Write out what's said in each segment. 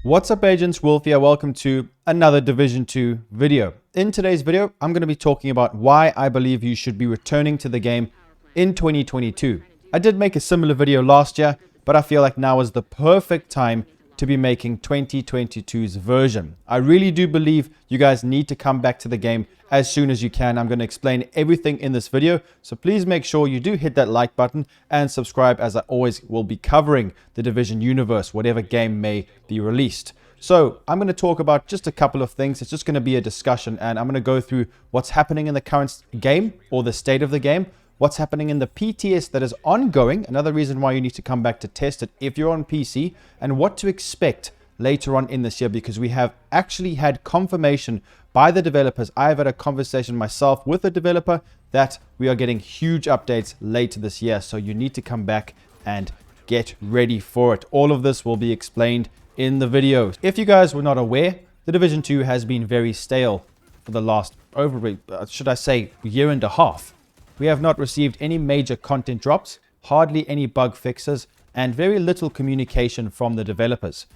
What's up, agents? Wolf here. Welcome to another Division 2 video. In today's video, I'm going to be talking about why I believe you should be returning to the game in 2022. I did make a similar video last year, but I feel like now is the perfect time to be making 2022's version. I really do believe you guys need to come back to the game as soon as you can. I'm going to explain everything in this video, so please make sure you do hit that like button and subscribe, as I always will be covering the Division universe, whatever game may be released. So I'm going to talk about just a couple of things. It's just going to be a discussion, and I'm going to go through what's happening in the current game or the state of the game, what's happening in the PTS that is ongoing, another reason why you need to come back to test it if you're on PC, and what to expect later on in this year, because we have actually had confirmation by the developers. I've had a conversation myself with the developer that we are getting huge updates later this year, so you need to come back and get ready for it. All of this will be explained in the video. If you guys were not aware, the Division 2 has been very stale for the last should I say year and a half. We have not received any major content drops, hardly any bug fixes, and very little communication from the developers.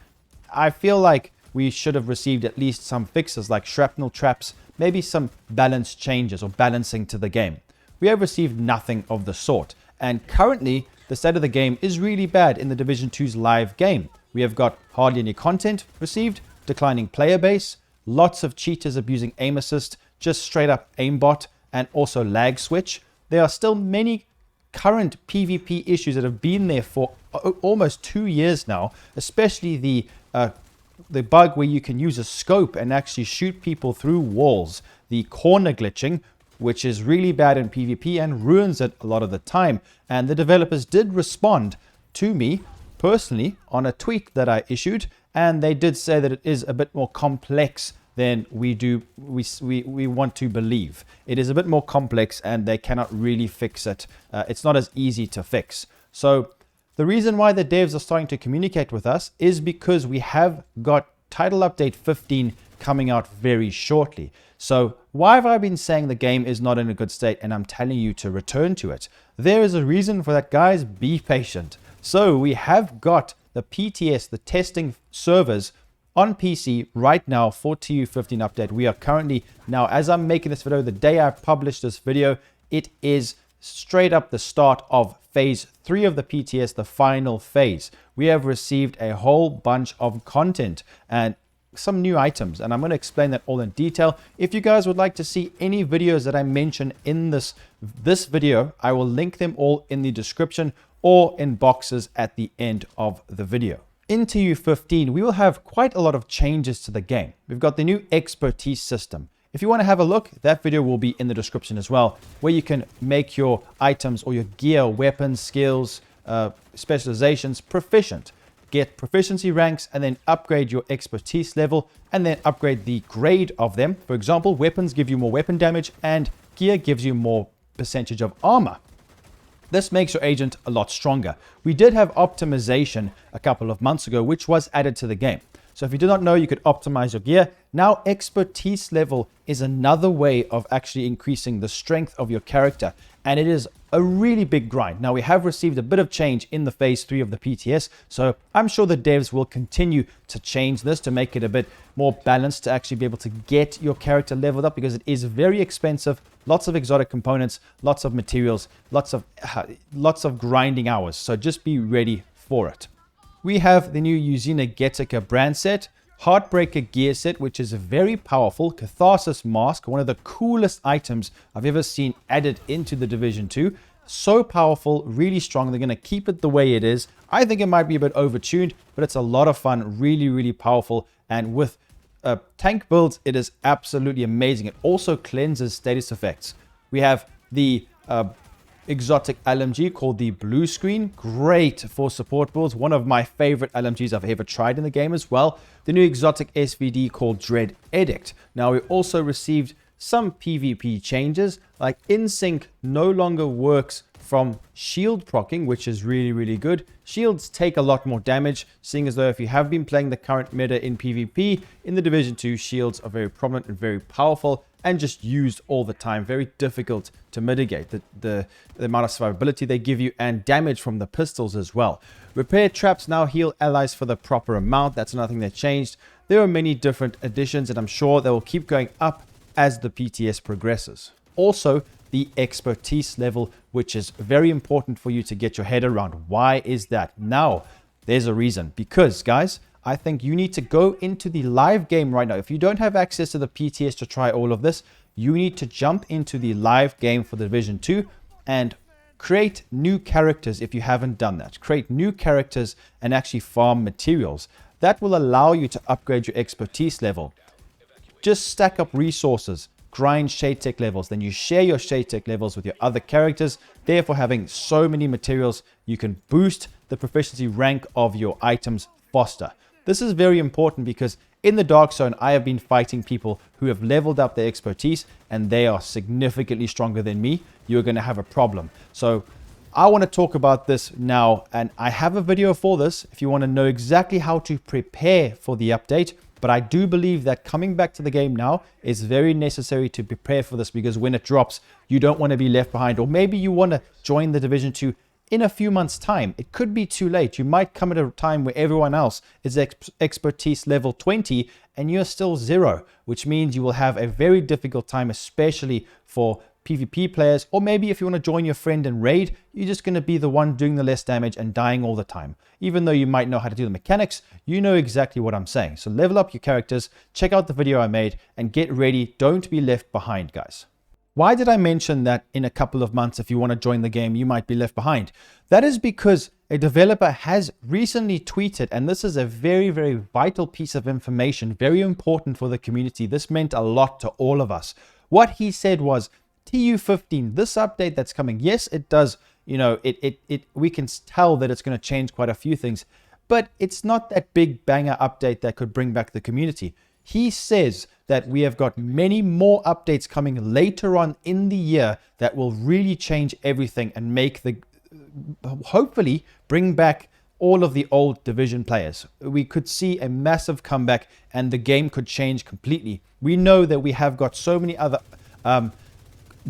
I feel like we should have received at least some fixes like shrapnel traps, maybe some balance changes or balancing to the game. We have received nothing of the sort, and currently the state of the game is really bad in the Division 2's live game. We have got hardly any content received, declining player base, lots of cheaters abusing aim assist, just straight up aimbot, and also lag switch. There are still many current PvP issues that have been there for almost 2 years now, especially the bug where you can use a scope and actually shoot people through walls, the corner glitching, which is really bad in PvP and ruins it a lot of the time. And the developers did respond to me personally on a tweet that I issued, and they did say that it is a bit more complex than we want to believe. It is a bit more complex and they cannot really fix it. It's not as easy to fix. So the reason why the devs are starting to communicate with us is because we have got title update 15 coming out very shortly. So why have I been saying the game is not in a good state and I'm telling you to return to it? There is a reason for that, guys. Be patient. So we have got the PTS, the testing servers, on PC right now for TU15 update. We are currently now, as I'm making this video, the day I published this video, it is straight up the start of phase 3 of the PTS, the final phase. We have received a whole bunch of content and some new items, and I'm going to explain that all in detail. If you guys would like to see any videos that I mention in this video, I will link them all in the description or in boxes at the end of the video. In TU15, we will have quite a lot of changes to the game. We've got the new expertise system. If you want to have a look, that video will be in the description as well, where you can make your items or your gear, weapons, skills, specializations proficient. Get proficiency ranks and then upgrade your expertise level and then upgrade the grade of them. For example, weapons give you more weapon damage and gear gives you more percentage of armor. This makes your agent a lot stronger. We did have optimization a couple of months ago, which was added to the game. So if you do not know, you could optimize your gear. Now expertise level is another way of actually increasing the strength of your character. And it is a really big grind. Now we have received a bit of change in the phase 3 of the PTS. So I'm sure the devs will continue to change this to make it a bit more balanced, to actually be able to get your character leveled up, because it is very expensive. Lots of exotic components, lots of materials, lots of grinding hours. So just be ready for it. We have the new Uzina Getica brand set, Heartbreaker gear set, which is a very powerful Catharsis mask, one of the coolest items I've ever seen added into the Division 2. So powerful, really strong. They're going to keep it the way it is. I think it might be a bit overtuned, but it's a lot of fun, really, really powerful. And with tank builds, it is absolutely amazing. It also cleanses status effects. We have the exotic LMG called the Blue Screen. Great for support builds. One of my favorite LMGs I've ever tried in the game as well. The new exotic SVD called Dread Edict. Now we also received some PvP changes, like InSync no longer works from shield proccing, which is really, really good. Shields take a lot more damage, seeing as though if you have been playing the current meta in PvP, in the Division 2, shields are very prominent and very powerful. and just used all the time. Very difficult to mitigate the amount of survivability they give you and damage from the pistols as well. Repair traps now heal allies for the proper amount. That's another thing that changed. There are many different additions, and I'm sure they will keep going up as the PTS progresses. Also, the expertise level, which is very important for you to get your head around. Why is that? Now, there's a reason. Because, guys, I think you need to go into the live game right now. If you don't have access to the PTS to try all of this, you need to jump into the live game for the Division 2 and create new characters if you haven't done that. Create new characters and actually farm materials. That will allow you to upgrade your expertise level. Just stack up resources, grind Shade Tech levels, then you share your Shade Tech levels with your other characters. Therefore, having so many materials, you can boost the proficiency rank of your items faster. This is very important because in the Dark Zone, I have been fighting people who have leveled up their expertise and they are significantly stronger than me. You're going to have a problem. So I want to talk about this now, and I have a video for this if you want to know exactly how to prepare for the update. But I do believe that coming back to the game now is very necessary to prepare for this, because when it drops, you don't want to be left behind. Or maybe you want to join the Division 2 in a few months' time. It could be too late. You might come at a time where everyone else is expertise level 20 and you're still 0, which means you will have a very difficult time, especially for PvP players. Or maybe if you want to join your friend in raid, you're just going to be the one doing the less damage and dying all the time. Even though you might know how to do the mechanics, you know exactly what I'm saying. So level up your characters, check out the video I made, and get ready. Don't be left behind, guys. Why did I mention that in a couple of months, if you want to join the game, you might be left behind? That is because a developer has recently tweeted, and this is a very, very vital piece of information, very important for the community. This meant a lot to all of us. What he said was, TU15, this update that's coming, yes, it does, you know, we can tell that it's going to change quite a few things, but it's not that big banger update that could bring back the community. He says that we have got many more updates coming later on in the year that will really change everything and make hopefully bring back all of the old Division players. We could see a massive comeback and the game could change completely. We know that we have got so many other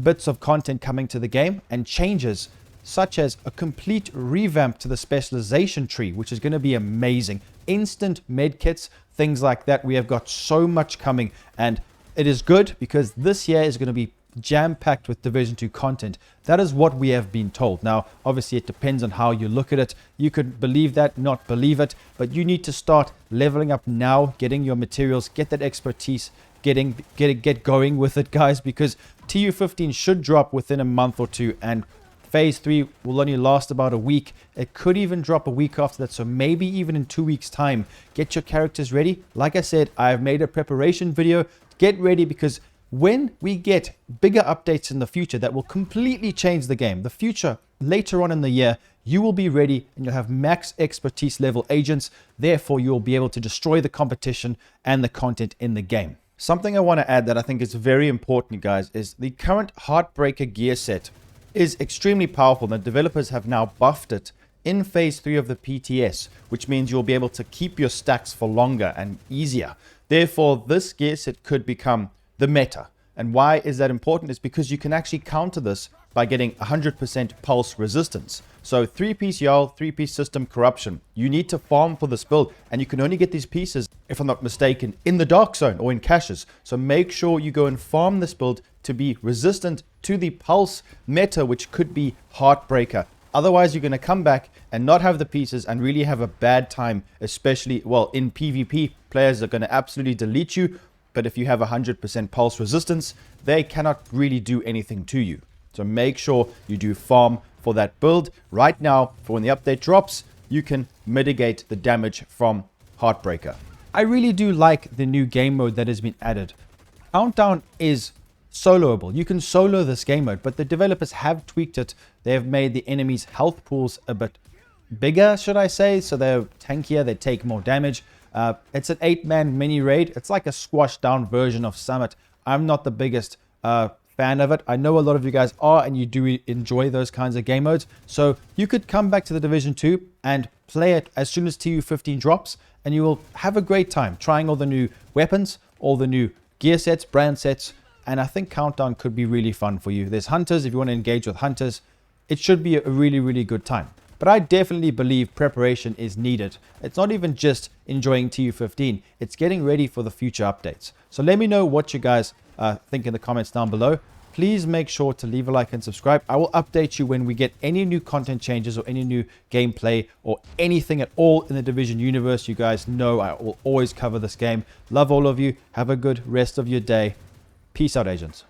bits of content coming to the game and changes, such as a complete revamp to the specialization tree, which is going to be amazing. Instant medkits, things like that. We have got so much coming, and it is good because this year is going to be jam-packed with Division 2 content. That is what we have been told. Now, obviously, it depends on how you look at it. You could believe that, not believe it, but you need to start leveling up now, getting your materials, get that expertise, get going with it, guys, because TU15 should drop within a month or two, and Phase 3 will only last about a week. It could even drop a week after that, so maybe even in 2 weeks' time. Get your characters ready. Like I said, I've made a preparation video. Get ready, because when we get bigger updates in the future that will completely change the game, the future later on in the year, you will be ready and you'll have max expertise level agents. Therefore, you'll be able to destroy the competition and the content in the game. Something I want to add that I think is very important, guys, is the current Heartbreaker gear set is extremely powerful. The developers have now buffed it in Phase 3 of the PTS, which means you'll be able to keep your stacks for longer and easier. Therefore, this gear set could become the meta. And why is that important? Is because you can actually counter this by getting 100% pulse resistance. So 3-piece Jarl, 3-piece system corruption. You need to farm for this build, and you can only get these pieces, if I'm not mistaken, in the Dark Zone or in caches. So make sure you go and farm this build to be resistant to the pulse meta, which could be Heartbreaker. Otherwise, you're going to come back and not have the pieces and really have a bad time, especially, well, in PvP, players are going to absolutely delete you. But if you have 100% pulse resistance, they cannot really do anything to you. So make sure you do farm for that build right now, for when the update drops, you can mitigate the damage from Heartbreaker. I really do like the new game mode that has been added. Countdown is soloable. You can solo this game mode, but the developers have tweaked it. They have made the enemies' health pools a bit bigger, should I say, so they're tankier, they take more damage. It's an 8-man mini raid. It's like a squashed down version of Summit. I'm not the biggest fan of it. I know a lot of you guys are, and you do enjoy those kinds of game modes. So you could come back to the Division 2 and play it as soon as TU15 drops, and you will have a great time trying all the new weapons, all the new gear sets, brand sets, and I think Countdown could be really fun for you. There's hunters. If you want to engage with hunters, it should be a really, really good time. But I definitely believe preparation is needed. It's not even just enjoying TU15. It's getting ready for the future updates. So let me know what you guys think in the comments down below. Please make sure to leave a like and subscribe. I will update you when we get any new content changes or any new gameplay or anything at all in the Division universe. You guys know I will always cover this game. Love all of you. Have a good rest of your day. Peace out, agents.